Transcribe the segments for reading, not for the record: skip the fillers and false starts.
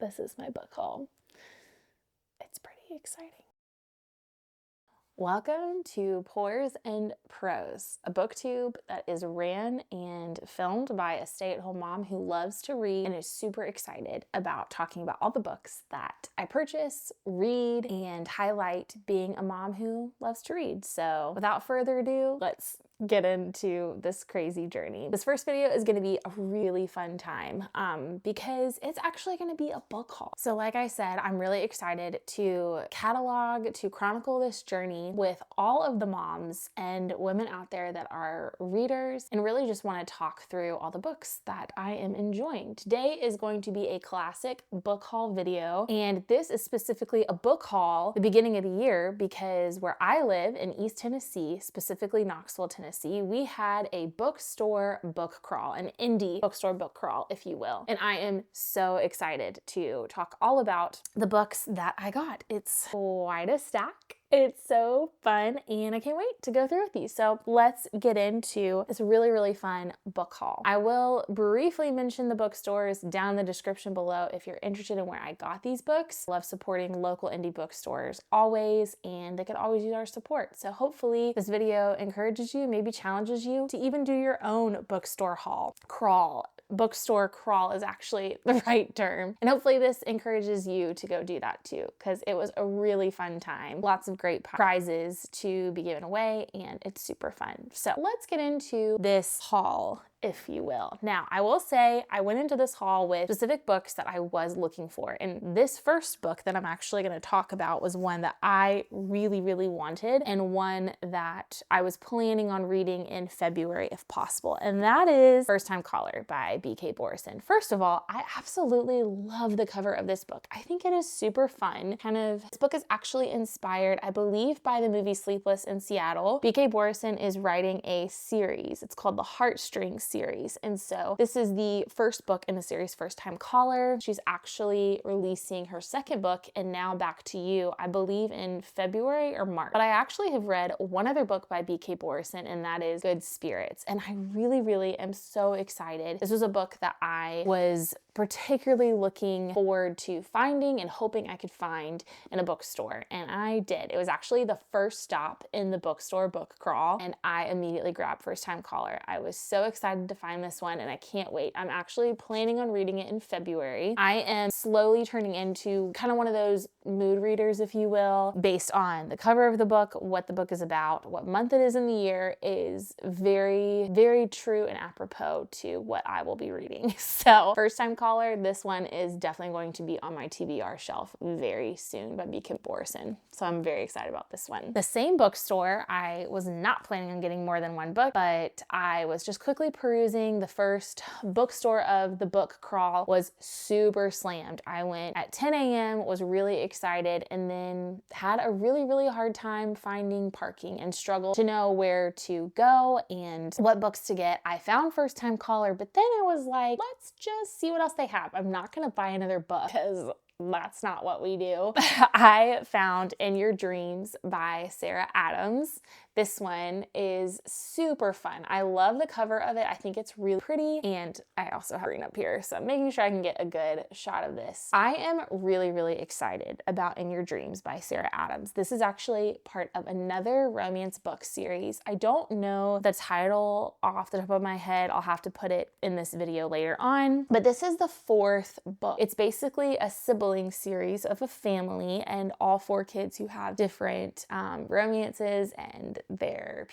this is my book haul. It's pretty exciting. Welcome to Pours and Prose, a booktube that is ran and filmed by a stay-at-home mom who loves to read and is super excited about talking about all the books that I purchase, read, and highlight being a mom who loves to read. So without further ado, let's get into this crazy journey. This first video is going to be a really fun time because it's actually going to be a book haul. So like I said, I'm really excited to catalog, to chronicle this journey with all of the moms and women out there that are readers and really just want to talk through all the books that I am enjoying. Today is going to be a classic book haul video, and this is specifically a book haul the beginning of the year because where I live in East Tennessee, specifically Knoxville, Tennessee, we had a bookstore book crawl, an indie bookstore book crawl, if you will. And I am so excited to talk all about the books that I got. It's quite a stack. It's so fun and I can't wait to go through with these. So let's get into this really, really fun book haul. I will briefly mention the bookstores down in the description below if you're interested in where I got these books. I love supporting local indie bookstores always, and they could always use our support. So hopefully this video encourages you, maybe challenges you to even do your own bookstore haul, crawl. Bookstore crawl is actually the right term. And hopefully this encourages you to go do that too, because it was a really fun time. Lots of great prizes to be given away, and it's super fun. So let's get into this haul, if you will. Now, I will say I went into this haul with specific books that I was looking for. And this first book that I'm actually going to talk about was one that I really, really wanted and one that I was planning on reading in February if possible. And that is First Time Caller by B.K. Borrison. First of all, I absolutely love the cover of this book. I think it is super fun. This book is actually inspired, I believe, by the movie Sleepless in Seattle. B.K. Borrison is writing a series. It's called the Heartstrings series. And so this is the first book in the series, First Time Caller. She's actually releasing her second book, And Now Back to You, I believe in February or March. But I actually have read one other book by B.K. Borrison, and that is Good Spirits. And I really, really am so excited. This was a book that I was particularly looking forward to finding and hoping I could find in a bookstore. And I did. It was actually the first stop in the bookstore book crawl, and I immediately grabbed First Time Caller. I was so excited to find this one, and I can't wait. I'm actually planning on reading it in February. I am slowly turning into kind of one of those mood readers, if you will, based on the cover of the book, what the book is about, what month it is in the year is very, very true and apropos to what I will be reading. So First Time Caller, this one is definitely going to be on my TBR shelf very soon by B.K. Borrison. So I'm very excited about this one. The same bookstore, I was not planning on getting more than one book, but I was just quickly perusing the first bookstore of the book crawl, was super slammed. I went at 10 a.m., was really excited, and then had a really, really hard time finding parking and struggled to know where to go and what books to get. I found First Time Caller, but then I was like, let's just see what else they have. I'm not gonna buy another book because that's not what we do. I found In Your Dreams by Sarah Adams. This one is super fun. I love the cover of it. I think it's really pretty, and I also have green up here, so I'm making sure I can get a good shot of this. I am really, really excited about In Your Dreams by Sarah Adams. This is actually part of another romance book series. I don't know the title off the top of my head. I'll have to put it in this video later on, but this is the fourth book. It's basically a sibling series of a family and all four kids who have different romances and their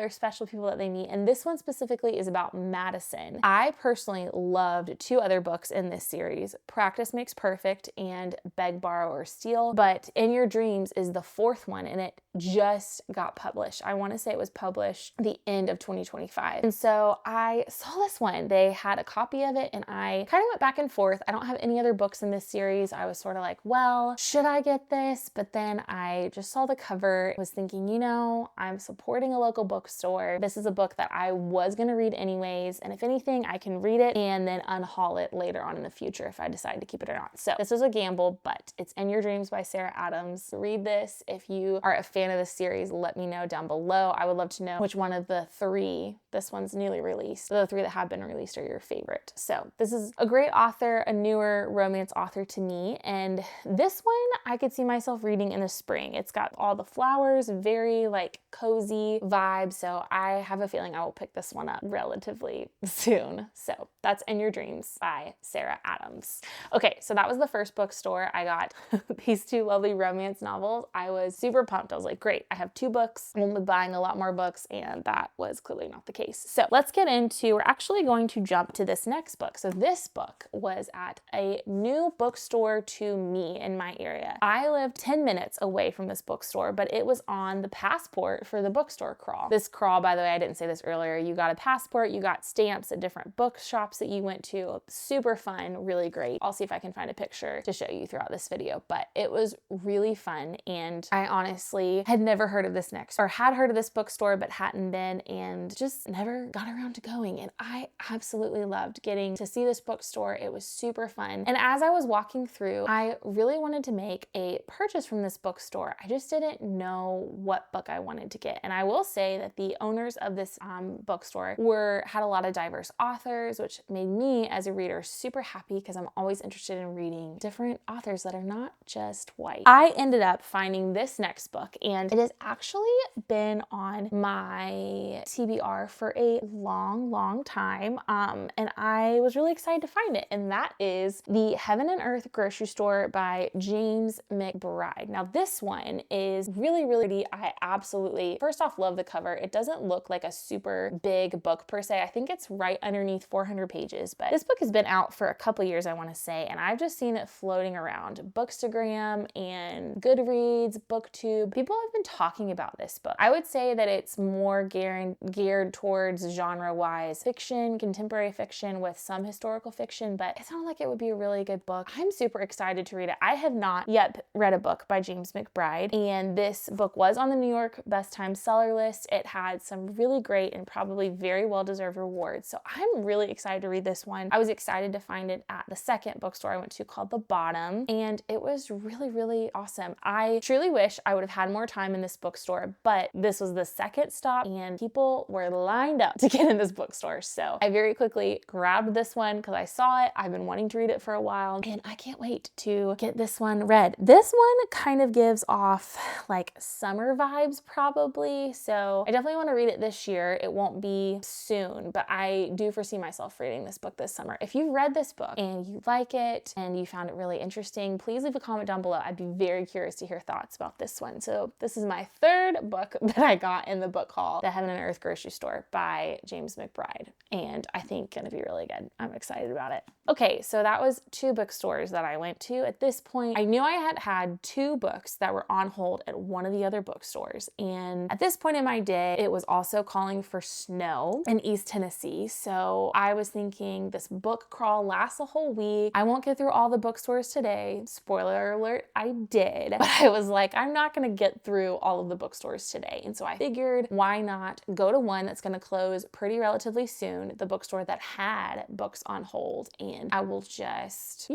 special people that they meet. And this one specifically is about Madison. I personally loved two other books in this series, Practice Makes Perfect and Beg, Borrow, or Steal. But In Your Dreams is the fourth one, and it just got published. I want to say it was published the end of 2025. And so I saw this one. They had a copy of it, and I kind of went back and forth. I don't have any other books in this series. I was sort of like, well, should I get this? But then I just saw the cover, was thinking, you know, I time supporting a local bookstore. This is a book that I was going to read anyways, and if anything, I can read it and then unhaul it later on in the future if I decide to keep it or not. So this was a gamble, but it's In Your Dreams by Sarah Adams. Read this. If you are a fan of the series, let me know down below. I would love to know which one of the three, this one's newly released, the three that have been released are your favorite. So this is a great author, a newer romance author to me, and this one I could see myself reading in the spring. It's got all the flowers, very like cozy vibe, so I have a feeling I will pick this one up relatively soon. So that's In Your Dreams by Sarah Adams. Okay, so that was the first bookstore. I got these two lovely romance novels. I was super pumped. I was like, great, I have 2 books. I'm gonna be buying a lot more books, and that was clearly not the case. So let's get into, we're actually going to jump to this next book. So this book was at a new bookstore to me in my area. I lived 10 minutes away from this bookstore, but it was on the passport for the bookstore crawl. This crawl, by the way, I didn't say this earlier, you got a passport, you got stamps at different bookshops that you went to. Super fun, really great. I'll see if I can find a picture to show you throughout this video, but it was really fun, and I honestly had never heard of this next, or had heard of this bookstore but hadn't been, and just never got around to going, and I absolutely loved getting to see this bookstore. It was super fun, and as I was walking through, I really wanted to make a purchase from this bookstore. I just didn't know what book I wanted to get, and I will say that the owners of this bookstore had a lot of diverse authors, which made me as a reader super happy because I'm always interested in reading different authors that are not just white. I ended up finding this next book, and it has actually been on my TBR for a long time, and I was really excited to find it, and that is The Heaven and Earth Grocery Store by James McBride. Now this one is really pretty. I absolutely, first off, love the cover. It doesn't look like a super big book per se. I think it's right underneath 400 pages, but this book has been out for a couple years, I want to say, and I've just seen it floating around Bookstagram and Goodreads, BookTube. People have been talking about this book. I would say that it's more geared towards genre-wise fiction, contemporary fiction with some historical fiction, but it sounds like it would be a really good book. I'm super excited to read it. I have not yet read a book by James McBride, and this book was on the New York Best Time Seller list. It had some really great and probably very well-deserved rewards, so I'm really excited to read this one. I was excited to find it at the second bookstore I went to called The Bottom, and it was really awesome. I truly wish I would have had more time in this bookstore, but this was the second stop and people were lined up to get in this bookstore, so I very quickly grabbed this one because I saw it. I've been wanting to read it for a while, and I can't wait to get this one read. This one kind of gives off like summer vibes probably, so I definitely want to read it this year. It won't be soon, but I do foresee myself reading this book this summer. If you've read this book and you like it and you found it really interesting, please leave a comment down below. I'd be very curious to hear thoughts about this one. So this is my third book that I got in the book haul, The Heaven and Earth Grocery Store by James McBride, and I think gonna be really good. I'm excited about it. Okay, so that was 2 bookstores that I went to. At this point, I knew I had 2 books that were on hold at one of the other bookstores, and at this point in my day, it was also calling for snow in East Tennessee, so I was thinking this book crawl lasts a whole week. I won't get through all the bookstores today. Spoiler alert, I did, but I was like, I'm not gonna get through all of the bookstores today, and so I figured, why not go to one that's gonna close pretty relatively soon, the bookstore that had books on hold, and I will just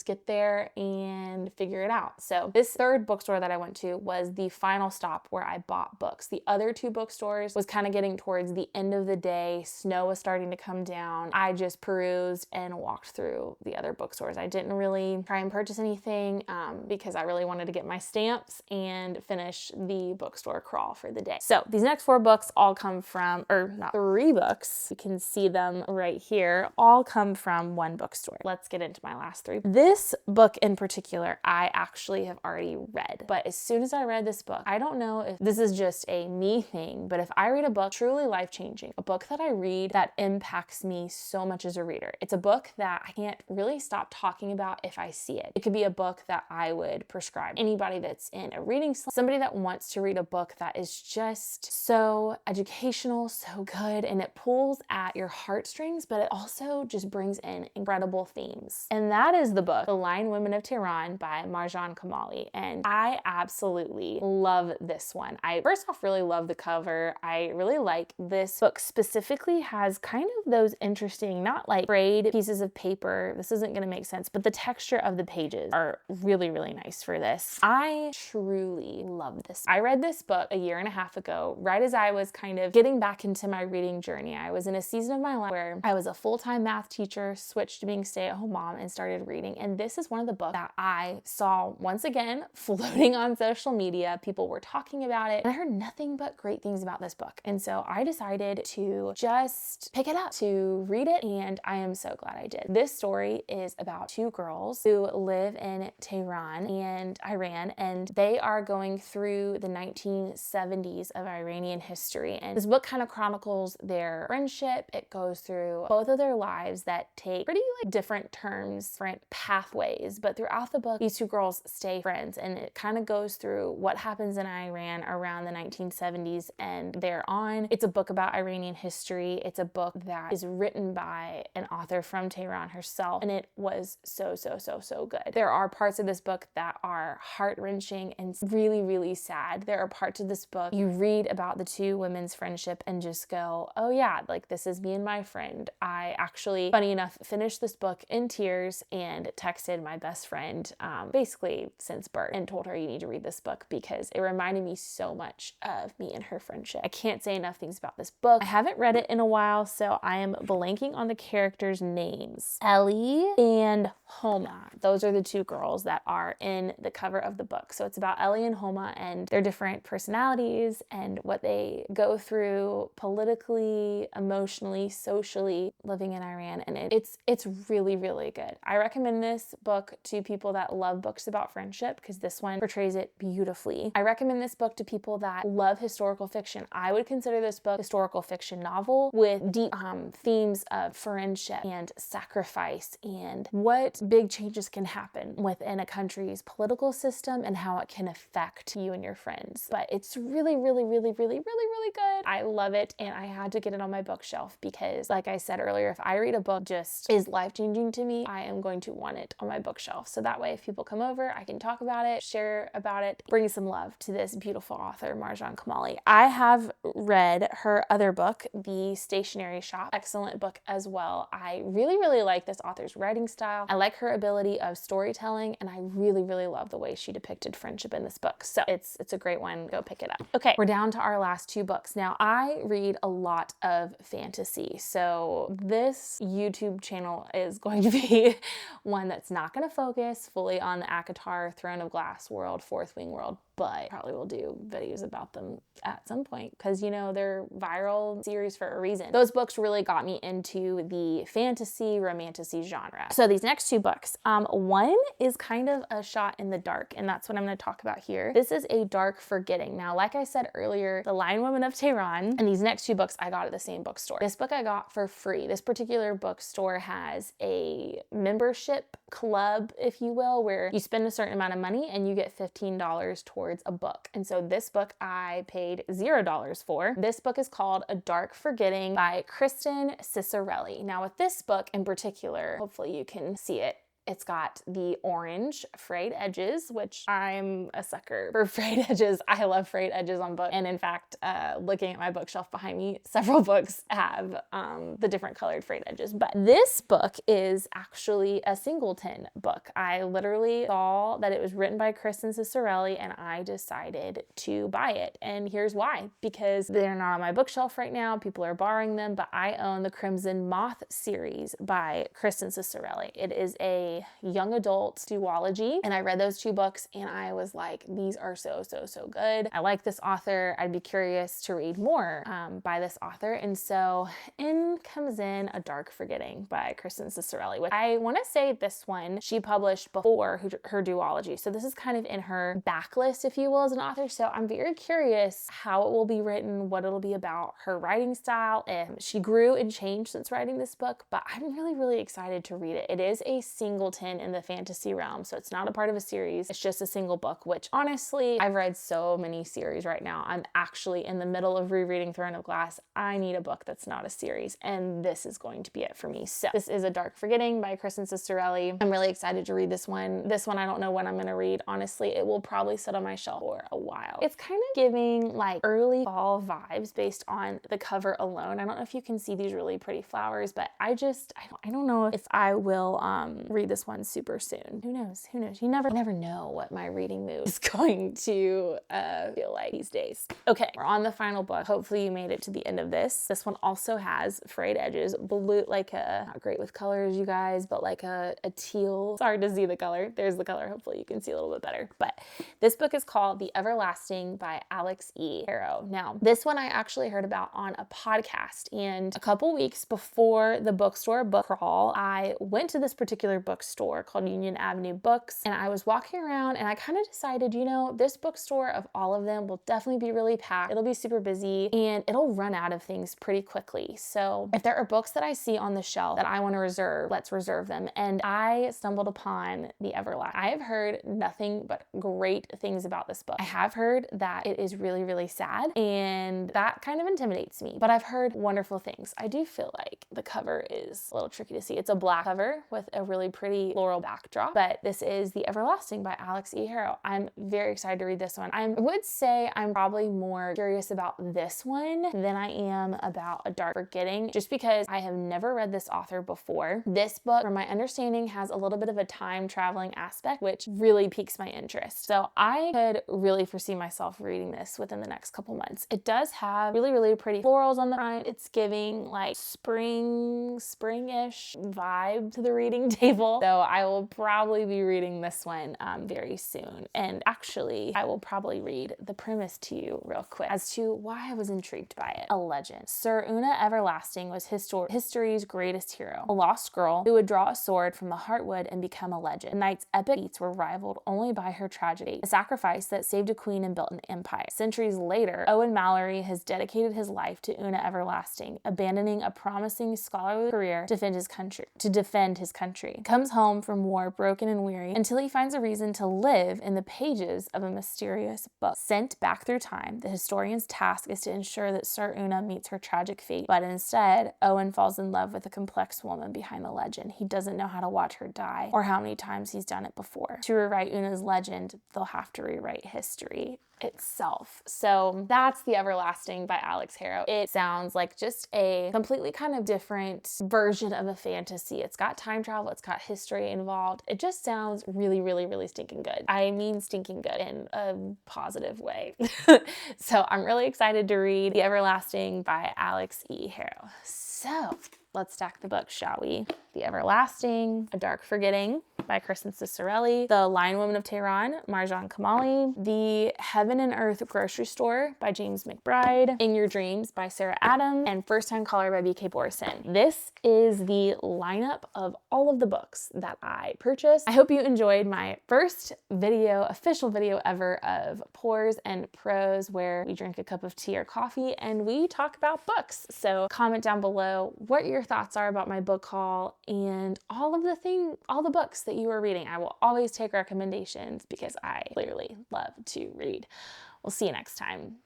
get there and figure it out. So this third bookstore that I went to was the final stop where I bought books. The other 2 bookstores was kind of getting towards the end of the day. Snow was starting to come down. I just perused and walked through the other bookstores. I didn't really try and purchase anything because I really wanted to get my stamps and finish the bookstore crawl for the day. So these next 4 books all come from, or not 3 books, you can see them right here, all come from one bookstore. Let's get into my last 3. This book in particular, I actually have already read, but as soon as I read this book, I don't know if this is just a me thing, but if I read a book truly life-changing, a book that I read that impacts me so much as a reader, it's a book that I can't really stop talking about if I see it. It could be a book that I would prescribe anybody that's in a reading slump, somebody that wants to read a book that is just so educational, so good, and it pulls at your heartstrings, but it also just brings in incredible themes. And that is the book, The Lion Women of Tehran by Marjan Kamali. And I absolutely love this one. first off, really love the cover. I really like this book specifically has kind of those interesting, not like frayed pieces of paper. This isn't going to make sense, but the texture of the pages are really, really nice for this. I truly love this. I read this book a year and a half ago, right as I was kind of getting back into my reading journey. I was in a season of my life where I was a full-time math teacher, switched to being stay-at-home mom, and started reading. And this is one of the books that I saw once again floating on social media. People were talking about it, and I heard nothing but great things about this book. And so I decided to just pick it up to read it, and I am so glad I did. This story is about two girls who live in Tehran and Iran, and they are going through the 1970s of Iranian history. And this book kind of chronicles their friendship. It goes through both of their lives that take pretty like different terms, different pathways, but throughout the book, these two girls stay friends, and it kind of goes through what happens in Iran around the 1970s and thereon. It's a book about Iranian history. It's a book that is written by an author from Tehran herself, and it was so good. There are parts of this book that are heart-wrenching and really, really sad. There are parts of this book you read about the two women's friendship and just go, oh yeah, like this is me and my friend. I actually, funny enough, finished this book in tears and texted my best friend basically since birth and told her, you need to read this book because it reminded me so much of me and her friendship. I can't say enough things about this book. I haven't read it in a while, so I am blanking on the characters' names. Ellie and Homa. Those are the two girls that are in the cover of the book. So it's about Ellie and Homa and their different personalities and what they go through politically, emotionally, socially living in Iran. And it's really, really good. I recommend this book to people that love books about friendship because this one portrays it beautifully. I recommend this book to people that love historical fiction. I would consider this book a historical fiction novel with deep themes of friendship and sacrifice and what big changes can happen within a country's political system and how it can affect you and your friends. But it's really, really, really, really, really, really good. I love it, and I had to get it on my bookshelf because, like I said earlier, if I read a book just is life-changing to me, I am going to want it on my bookshelf. So that way, if people come over, I can talk about it, share about it, bring some love to this beautiful author, Marjan Kamali. I have read her other book, The Stationery Shop. Excellent book as well. I really, really like this author's writing style. I like her ability of storytelling, and I really, really love the way she depicted friendship in this book. So it's a great one. Go pick it up. Okay, we're down to our last two books. Now, I read a lot of fantasy, so this YouTube channel is going to be one that's not going to focus fully on the ACOTAR, Throne of Glass world, Fourth Wing world, but probably will do videos about them at some point because, you know, they're viral series for a reason. Those books really got me into the fantasy, romantasy genre. So these next two books, one is kind of a shot in the dark, and that's what I'm going to talk about here. This is A Dark Forgetting. Now, like I said earlier, The Lion Woman of Tehran, and these next two books I got at the same bookstore. This book I got for free. This particular bookstore has a membership club, if you will, where you spend a certain amount of money and you get $15 towards a book. And so this book I paid $0 for. This book is called A Dark Forgetting by Kristin Ciccarelli. Now with this book in particular, hopefully you can see it, it's got the orange frayed edges, which I'm a sucker for frayed edges. I love frayed edges on books. And in fact, looking at my bookshelf behind me, several books have the different colored frayed edges. But this book is actually a singleton book. I literally saw that it was written by Kristin Ciccarelli and I decided to buy it. And here's why. Because they're not on my bookshelf right now. People are borrowing them, but I own the Crimson Moth series by Kristin Ciccarelli. It is a young adult duology, and I read those two books and I was like, these are so good. I like this author. I'd be curious to read more by this author. And so in comes in A Dark Forgetting by Kristin Ciccarelli. I want to say this one she published before her duology, so this is kind of in her backlist, if you will, as an author. So I'm very curious how it will be written, what it'll be about, her writing style. And she grew and changed since writing this book, but I'm really excited to read it. It is a single singleton in the fantasy realm. So it's not a part of a series. It's just a single book, which honestly, I've read so many series right now. I'm actually in the middle of rereading Throne of Glass. I need a book that's not a series, and this is going to be it for me. So this is A Dark Forgetting by Kristin Ciccarelli. I'm really excited to read this one. This one I don't know when I'm gonna read. Honestly, it will probably sit on my shelf for a while. It's kind of giving like early fall vibes based on the cover alone. I don't know if you can see these really pretty flowers, but I don't know if I will read this one super soon. Who knows? Who knows? You never know what my reading mood is going to feel like these days. Okay, we're on the final book. Hopefully you made it to the end of this. This one also has frayed edges, blue, like a, not great with colors, you guys, but like a teal. It's hard to see the color. There's the color. Hopefully you can see a little bit better. But this book is called The Everlasting by Alex E. Harrow. Now, this one I actually heard about on a podcast, and a couple weeks before the bookstore book crawl, I went to this particular bookstore called Union Avenue Books, and I was walking around and I kind of decided, you know, this bookstore of all of them will definitely be really packed. It'll be super busy and it'll run out of things pretty quickly. So if there are books that I see on the shelf that I want to reserve, let's reserve them. And I stumbled upon The Everlasting. I have heard nothing but great things about this book. I have heard that it is really, really sad, and that kind of intimidates me, but I've heard wonderful things. I do feel like the cover is a little tricky to see. It's a black cover with a really pretty floral backdrop, but this is The Everlasting by Alex E. Harrow. I'm very excited to read this one. I would say I'm probably more curious about this one than I am about A Dark Forgetting, just because I have never read this author before. This book, from my understanding, has a little bit of a time traveling aspect, which really piques my interest. So I could really foresee myself reading this within the next couple months. It does have really, really pretty florals on the front. It's giving like spring-ish vibe to the reading table. So I will probably be reading this one very soon. And actually, I will probably read the premise to you real quick as to why I was intrigued by it. A legend. Sir Una Everlasting was history's greatest hero, a lost girl who would draw a sword from the heartwood and become a legend. The knight's epic feats were rivaled only by her tragedy, a sacrifice that saved a queen and built an empire. Centuries later, Owen Mallory has dedicated his life to Una Everlasting, abandoning a promising scholarly career to defend his country. Comes home from war broken and weary until he finds a reason to live in the pages of a mysterious book. Sent back through time, the historian's task is to ensure that Sir Una meets her tragic fate, but instead, Owen falls in love with a complex woman behind the legend. He doesn't know how to watch her die or how many times he's done it before. To rewrite Una's legend, they'll have to rewrite history itself. So that's The Everlasting by Alex Harrow. It sounds like just a completely kind of different version of a fantasy. It's got time travel, it's got history involved. It just sounds really, really, really stinking good. I mean stinking good in a positive way. So I'm really excited to read The Everlasting by Alex E. Harrow. So let's stack the books, shall we? The Everlasting, A Dark Forgetting by Kristin Ciccarelli, The Lion Woman of Tehran, Marjan Kamali, The Heaven and Earth Grocery Store by James McBride, In Your Dreams by Sarah Adams, and First Time Caller by B.K. Borrison. This is the lineup of all of the books that I purchased. I hope you enjoyed my first official video ever of Pours and Prose, where we drink a cup of tea or coffee and we talk about books. So comment down below what your thoughts are about my book haul and all the books that you are reading. I will always take recommendations because I clearly love to read. We'll see you next time.